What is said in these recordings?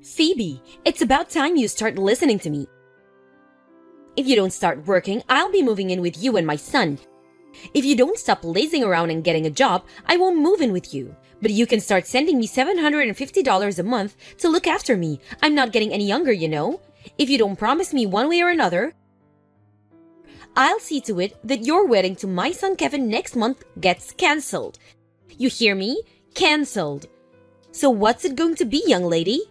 Phoebe, it's about time you start listening to me. If you don't start working, I'll be moving in with you and my son. If you don't stop lazing around and getting a job, I won't move in with you. But you can start sending me $750 a month to look after me. I'm not getting any younger, you know. If you don't promise me one way or another, I'll see to it that your wedding to my son Kevin next month gets cancelled. You hear me? Cancelled. So what's it going to be, young lady?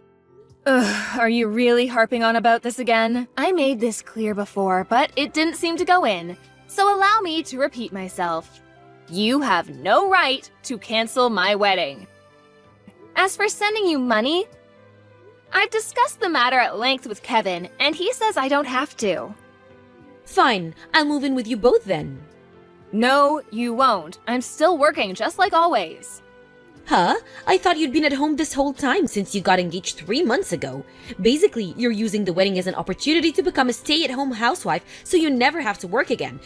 Ugh, are you really harping on about this again? I made this clear before, but it didn't seem to go in. So allow me to repeat myself. You have no right to cancel my wedding. As for sending you money, I've discussed the matter at length with Kevin, and he says I don't have to. Fine, I'll move in with you both then. No, you won't. I'm still working just like always. Huh? I thought you'd been at home this whole time since you got engaged 3 months ago. Basically, you're using the wedding as an opportunity to become a stay-at-home housewife so you never have to work again.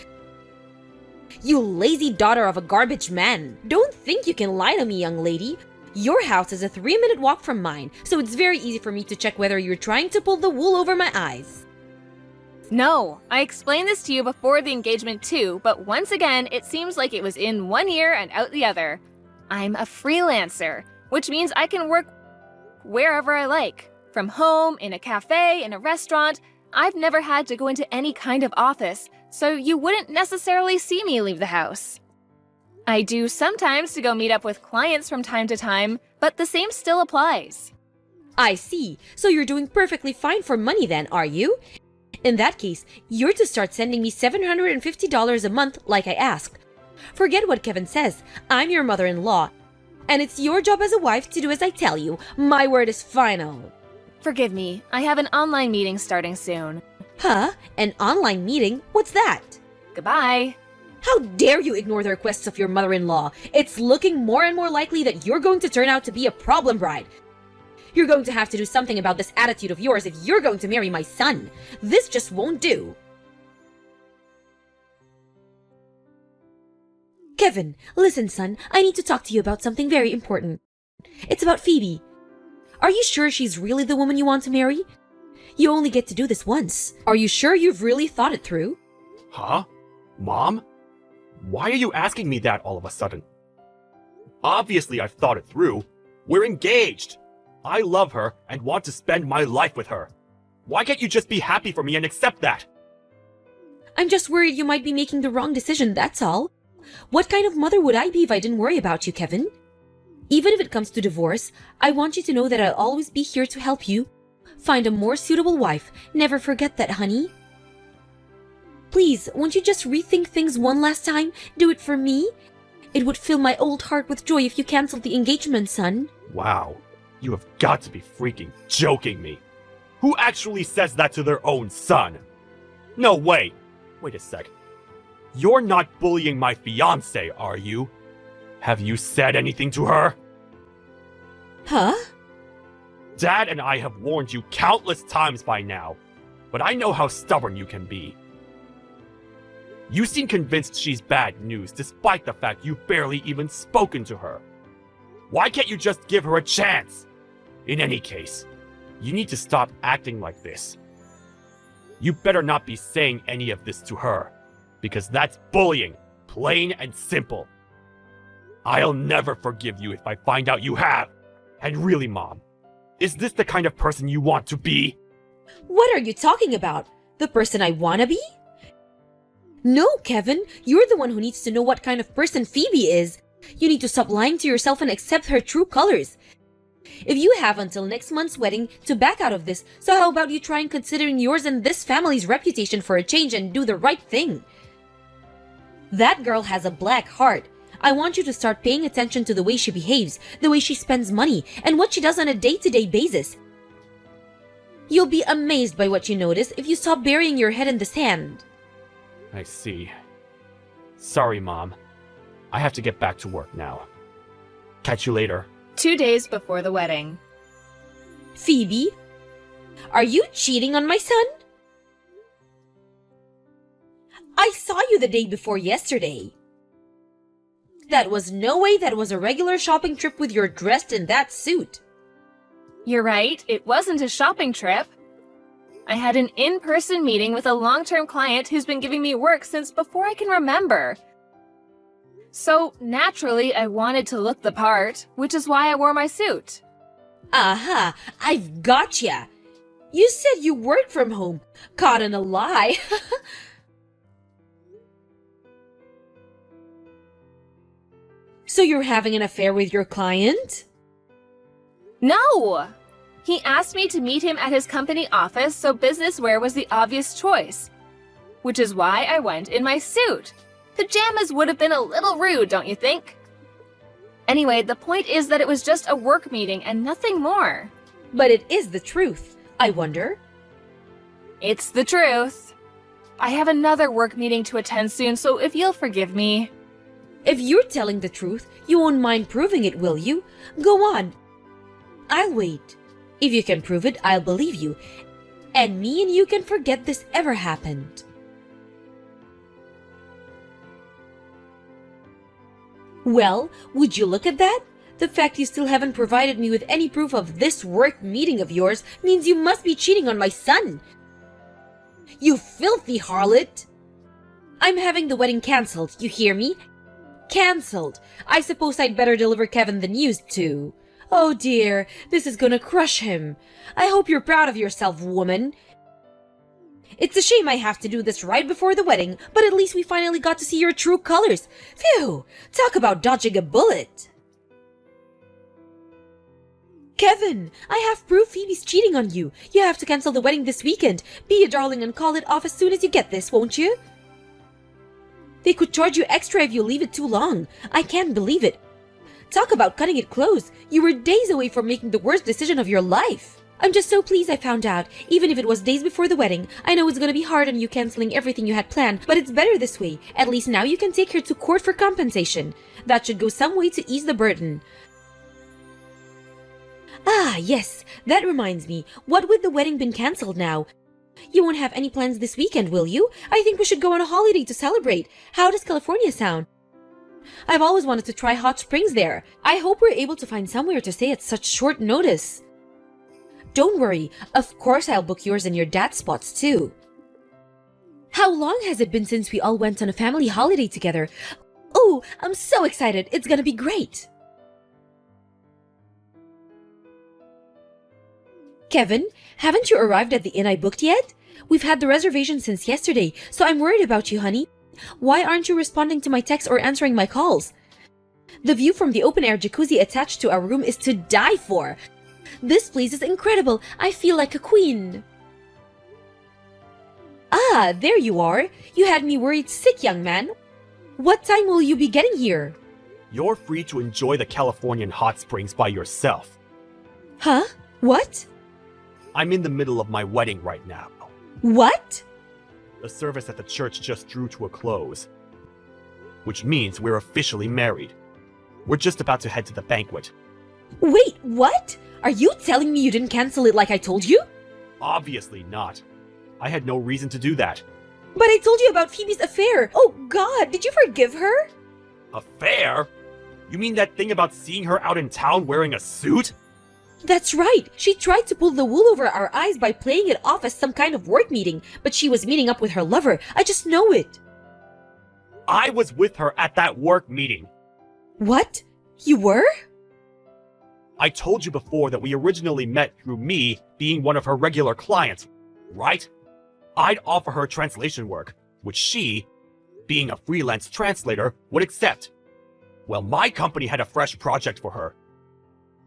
You lazy daughter of a garbage man. Don't think you can lie to me, young lady. Your house is a 3-minute walk from mine, so it's very easy for me to check whether you're trying to pull the wool over my eyes. No, I explained this to you before the engagement too, but once again, it seems like it was in one ear and out the other. I'm a freelancer, which means I can work wherever I like. From home, in a cafe, in a restaurant. I've never had to go into any kind of office, so you wouldn't necessarily see me leave the house. I do sometimes to go meet up with clients from time to time, but the same still applies. I see. So you're doing perfectly fine for money then, are you? In that case, you're to start sending me $750 a month like I asked. Forget what Kevin says. I'm your mother-in-law. And it's your job as a wife to do as I tell you. My word is final. Forgive me, I have an online meeting starting soon. Huh? An online meeting? What's that? Goodbye. How dare you ignore the requests of your mother-in-law? It's looking more and more likely that you're going to turn out to be a problem bride. You're going to have to do something about this attitude of yours if you're going to marry my son. This just won't do. Kevin, listen, son, I need to talk to you about something very important. It's about Phoebe. Are you sure she's really the woman you want to marry? You only get to do this once. Are you sure you've really thought it through? Huh? Mom? Why are you asking me that all of a sudden? Obviously I've thought it through. We're engaged. I love her and want to spend my life with her. Why can't you just be happy for me and accept that? I'm just worried you might be making the wrong decision, that's all. What kind of mother would I be if I didn't worry about you, Kevin? Even if it comes to divorce, I want you to know that I'll always be here to help you. Find a more suitable wife. Never forget that, honey. Please, won't you just rethink things one last time? Do it for me? It would fill my old heart with joy if you canceled the engagement, son. Wow, you have got to be freaking joking me. Who actually says that to their own son? No, wait a sec. You're not bullying my fiancé, are you? Have you said anything to her? Huh? Dad and I have warned you countless times by now, but I know how stubborn you can be. You seem convinced she's bad news despite the fact you've barely even spoken to her. Why can't you just give her a chance? In any case, you need to stop acting like this. You better not be saying any of this to her, because that's bullying, plain and simple. I'll never forgive you if I find out you have. And really, Mom, is this the kind of person you want to be? What are you talking about? The person I wanna be? No, Kevin, you're the one who needs to know what kind of person Phoebe is. You need to stop lying to yourself and accept her true colors. If you have until next month's wedding to back out of this, so how about you try and considering yours and this family's reputation for a change and do the right thing? That girl has a black heart. I want you to start paying attention to the way she behaves, the way she spends money, and what she does on a day-to-day basis. You'll be amazed by what you notice if you stop burying your head in the sand. I see. Sorry, Mom. I have to get back to work now. Catch you later. 2 days before the wedding. Phoebe, are you cheating on my son? I saw you the day before yesterday. That was no way that was a regular shopping trip with your dressed in that suit. You're right, it wasn't a shopping trip. I had an in-person meeting with a long-term client who's been giving me work since before I can remember. So, naturally, I wanted to look the part, which is why I wore my suit. Aha! I've gotcha! You said you work from home. Caught in a lie. So you're having an affair with your client? No! He asked me to meet him at his company office, so business wear was the obvious choice. Which is why I went in my suit. Pajamas would have been a little rude, don't you think? Anyway, the point is that it was just a work meeting and nothing more. But it is the truth. I wonder. It's the truth. I have another work meeting to attend soon, so if you'll forgive me. If you're telling the truth, you won't mind proving it, will you? Go on. I'll wait. If you can prove it, I'll believe you. And me and you can forget this ever happened. Well, would you look at that? The fact you still haven't provided me with any proof of this work meeting of yours means you must be cheating on my son. You filthy harlot! I'm having the wedding cancelled, you hear me? Cancelled. I suppose I'd better deliver Kevin the news too. Oh dear, this is gonna crush him. I hope you're proud of yourself, woman. It's a shame I have to do this right before the wedding, but at least we finally got to see your true colors. Phew! Talk about dodging a bullet. Kevin, I have proof Phoebe's cheating on you. You have to cancel the wedding this weekend. Be a darling and call it off as soon as you get this, won't you? They could charge you extra if you leave it too long. I can't believe it. Talk about cutting it close. You were days away from making the worst decision of your life. I'm just so pleased I found out. Even if it was days before the wedding, I know it's gonna be hard on you canceling everything you had planned, but it's better this way. At least now you can take her to court for compensation. That should go some way to ease the burden. Ah, yes, that reminds me. What with the wedding been cancelled now? You won't have any plans this weekend, will you? I think we should go on a holiday to celebrate. How does California sound? I've always wanted to try hot springs there. I hope we're able to find somewhere to stay at such short notice. Don't worry, of course I'll book yours and your dad's spots too. How long has it been since we all went on a family holiday together? Oh, I'm so excited. It's gonna be great. Kevin, haven't you arrived at the inn I booked yet? We've had the reservation since yesterday, so I'm worried about you, honey. Why aren't you responding to my texts or answering my calls? The view from the open-air jacuzzi attached to our room is to die for. This place is incredible. I feel like a queen. Ah, there you are. You had me worried sick, young man. What time will you be getting here? You're free to enjoy the Californian hot springs by yourself. Huh? What? I'm in the middle of my wedding right now. What? The service at the church just drew to a close, which means we're officially married. We're just about to head to the banquet. Wait, what? Are you telling me you didn't cancel it like I told you? Obviously not. I had no reason to do that. But I told you about Phoebe's affair. Oh God, did you forgive her? Affair? You mean that thing about seeing her out in town wearing a suit? That's right. She tried to pull the wool over our eyes by playing it off as some kind of work meeting, but she was meeting up with her lover. I just know it. I was with her at that work meeting. What? You were? I told you before that we originally met through me being one of her regular clients, right? I'd offer her translation work, which she, being a freelance translator, would accept. Well, my company had a fresh project for her.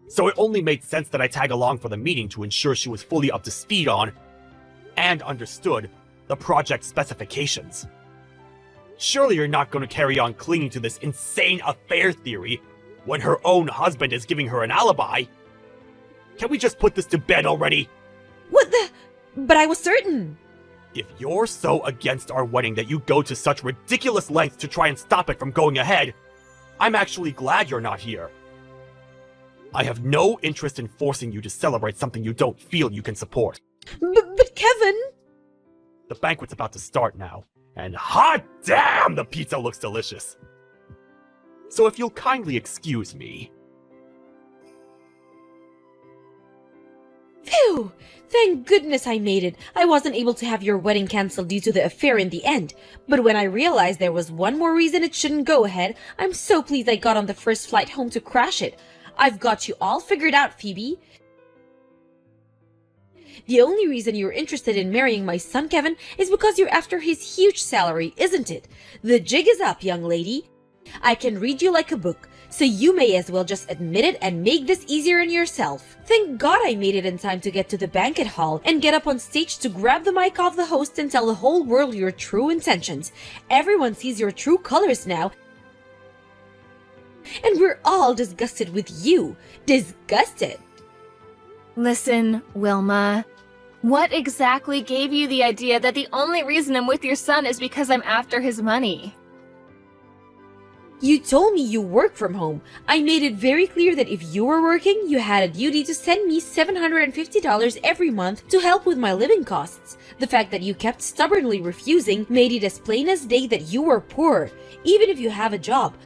So it only made sense that I tag along for the meeting to ensure she was fully up to speed on, and understood, the project specifications. Surely you're not going to carry on clinging to this insane affair theory when her own husband is giving her an alibi. Can we just put this to bed already? What the? But I was certain. If you're so against our wedding that you go to such ridiculous lengths to try and stop it from going ahead, I'm actually glad you're not here. I have no interest in forcing you to celebrate something you don't feel you can support. But Kevin... The banquet's about to start now, and hot damn, the pizza looks delicious. So if you'll kindly excuse me... Phew! Thank goodness I made it. I wasn't able to have your wedding cancelled due to the affair in the end. But when I realized there was one more reason it shouldn't go ahead, I'm so pleased I got on the first flight home to crash it. I've got you all figured out, Phoebe. The only reason you're interested in marrying my son Kevin is because you're after his huge salary, isn't it? The jig is up, young lady. I can read you like a book, so you may as well just admit it and make this easier on yourself. Thank God I made it in time to get to the banquet hall and get up on stage to grab the mic off the host and tell the whole world your true intentions. Everyone sees your true colors now, and we're all disgusted with you. Disgusted. Listen, Wilma. What exactly gave you the idea that the only reason I'm with your son is because I'm after his money? You told me you work from home. I made it very clear that if you were working, you had a duty to send me $750 every month to help with my living costs. The fact that you kept stubbornly refusing made it as plain as day that you were poor, even if you have a job.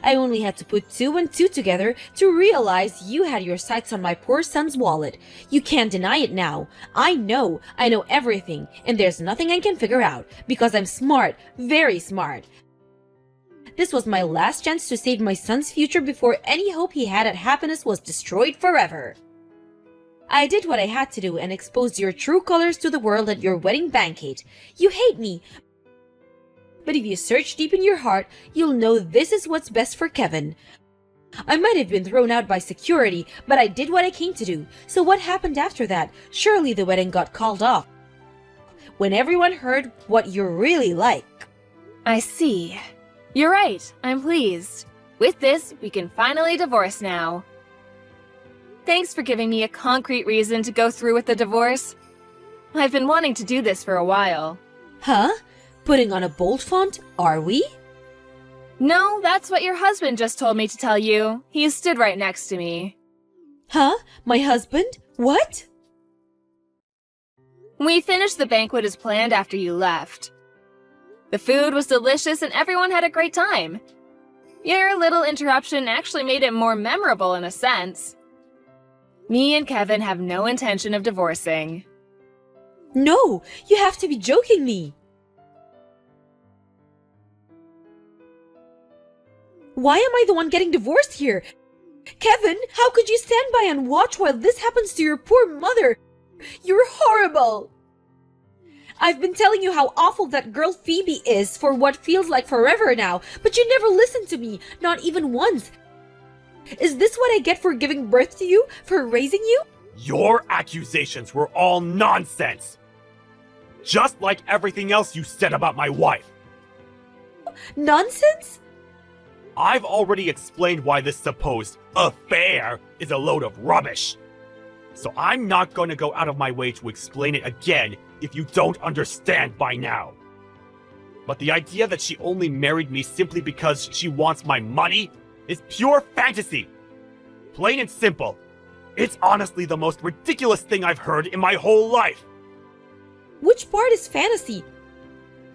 I only had to put 2 and 2 together to realize you had your sights on my poor son's wallet. You can't deny it now. I know everything, and there's nothing I can figure out, because I'm smart, very smart. This was my last chance to save my son's future before any hope he had at happiness was destroyed forever. I did what I had to do and exposed your true colors to the world at your wedding banquet. You hate me, but if you search deep in your heart, you'll know this is what's best for Kevin. I might have been thrown out by security, but I did what I came to do. So what happened after that? Surely the wedding got called off when everyone heard what you're really like. I see. You're right, I'm pleased. With this, we can finally divorce now. Thanks for giving me a concrete reason to go through with the divorce. I've been wanting to do this for a while. Huh? Putting on a bold font, are we? No, that's what your husband just told me to tell you. He stood right next to me. Huh? My husband? What? We finished the banquet as planned after you left. The food was delicious and everyone had a great time. Your little interruption actually made it more memorable in a sense. Me and Kevin have no intention of divorcing. No, you have to be joking me. Why am I the one getting divorced here? Kevin, how could you stand by and watch while this happens to your poor mother? You're horrible. I've been telling you how awful that girl Phoebe is for what feels like forever now, but you never listened to me, not even once. Is this what I get for giving birth to you, for raising you? Your accusations were all nonsense. Just like everything else you said about my wife. Nonsense? I've already explained why this supposed affair is a load of rubbish. So I'm not going to go out of my way to explain it again if you don't understand by now. But the idea that she only married me simply because she wants my money is pure fantasy. Plain and simple. It's honestly the most ridiculous thing I've heard in my whole life. Which part is fantasy?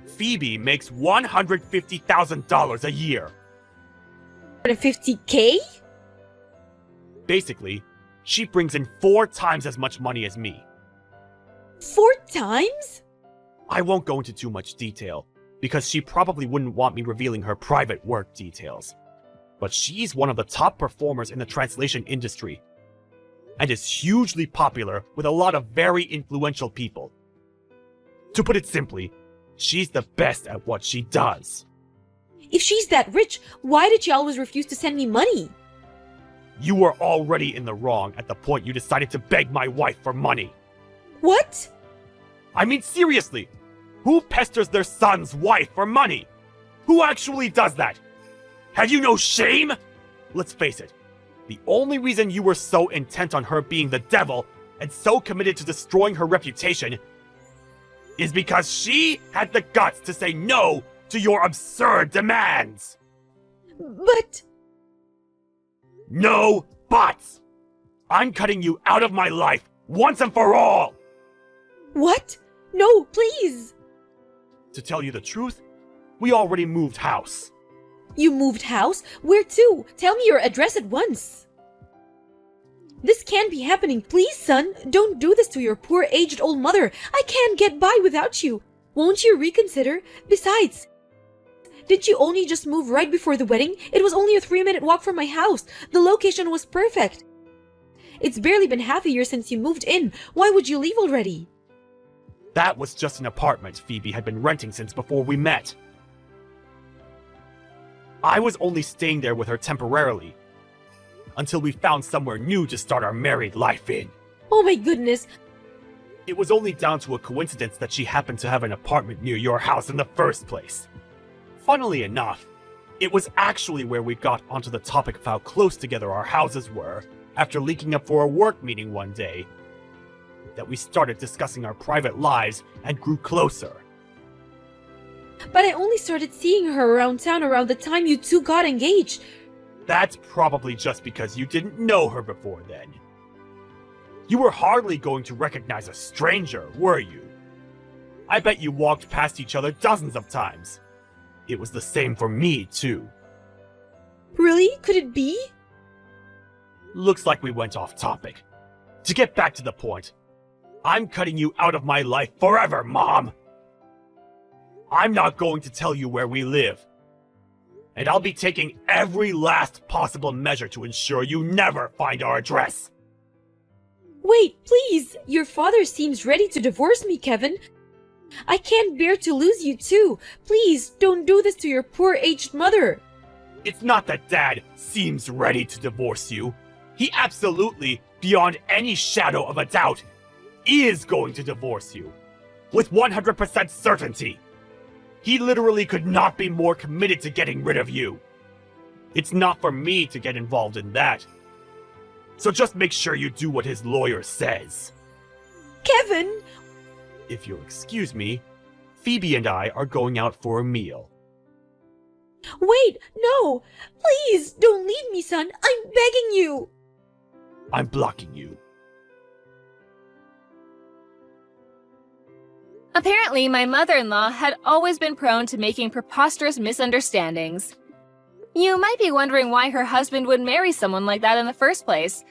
Phoebe makes $150,000 a year. $150K? Basically, she brings in 4 times as much money as me. 4 times? I won't go into too much detail, because she probably wouldn't want me revealing her private work details. But she's one of the top performers in the translation industry, and is hugely popular with a lot of very influential people. To put it simply, she's the best at what she does. If she's that rich, why did she always refuse to send me money? You were already in the wrong at the point you decided to beg my wife for money. What? I mean, seriously, who pesters their son's wife for money? Who actually does that? Have you no shame? Let's face it, the only reason you were so intent on her being the devil and so committed to destroying her reputation is because she had the guts to say no to your absurd demands. But... No buts! I'm cutting you out of my life once and for all! What? No, please! To tell you the truth, we already moved house. You moved house? Where to? Tell me your address at once. This can't be happening. Please, son, don't do this to your poor aged old mother. I can't get by without you. Won't you reconsider? Besides, did you only just move right before the wedding? It was only a 3-minute walk from my house. The location was perfect. It's barely been half a year since you moved in. Why would you leave already? That was just an apartment Phoebe had been renting since before we met. I was only staying there with her temporarily, until we found somewhere new to start our married life in. Oh my goodness. It was only down to a coincidence that she happened to have an apartment near your house in the first place. Funnily enough, it was actually where we got onto the topic of how close together our houses were after linking up for a work meeting one day, that we started discussing our private lives and grew closer. But I only started seeing her around town around the time you two got engaged. That's probably just because you didn't know her before then. You were hardly going to recognize a stranger, were you? I bet you walked past each other dozens of times. It was the same for me, too. Really? Could it be? Looks like we went off topic. To get back to the point, I'm cutting you out of my life forever, Mom! I'm not going to tell you where we live. And I'll be taking every last possible measure to ensure you never find our address. Wait, please! Your father seems ready to divorce me, Kevin. I can't bear to lose you too. Please, don't do this to your poor aged mother. It's not that Dad seems ready to divorce you. He absolutely, beyond any shadow of a doubt, is going to divorce you. With 100% certainty. He literally could not be more committed to getting rid of you. It's not for me to get involved in that. So just make sure you do what his lawyer says. Kevin! If you'll excuse me, Phoebe and I are going out for a meal. Wait, no! Please, don't leave me, son. I'm begging you! I'm blocking you. Apparently, my mother-in-law had always been prone to making preposterous misunderstandings. You might be wondering why her husband would marry someone like that in the first place.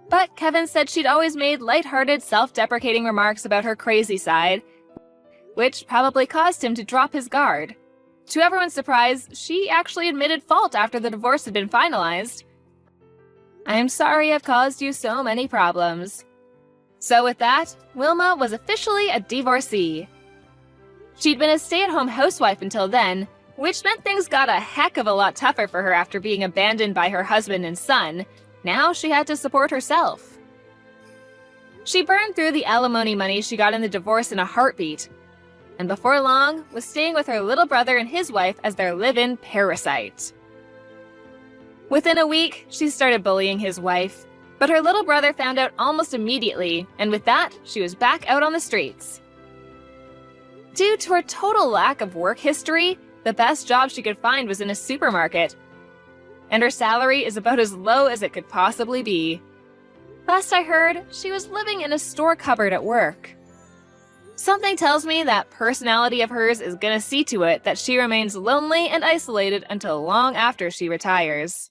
But Kevin said she'd always made lighthearted, self-deprecating remarks about her crazy side, which probably caused him to drop his guard. To everyone's surprise, she actually admitted fault after the divorce had been finalized. I'm sorry I've caused you so many problems. So with that, Wilma was officially a divorcee. She'd been a stay-at-home housewife until then, which meant things got a heck of a lot tougher for her after being abandoned by her husband and son. Now she had to support herself. She burned through the alimony money she got in the divorce in a heartbeat, and before long was staying with her little brother and his wife as their live-in parasite. Within a week, she started bullying his wife, but her little brother found out almost immediately, and with that, she was back out on the streets. Due to her total lack of work history, the best job she could find was in a supermarket, and her salary is about as low as it could possibly be. Last I heard, she was living in a store cupboard at work. Something tells me that personality of hers is gonna see to it that she remains lonely and isolated until long after she retires.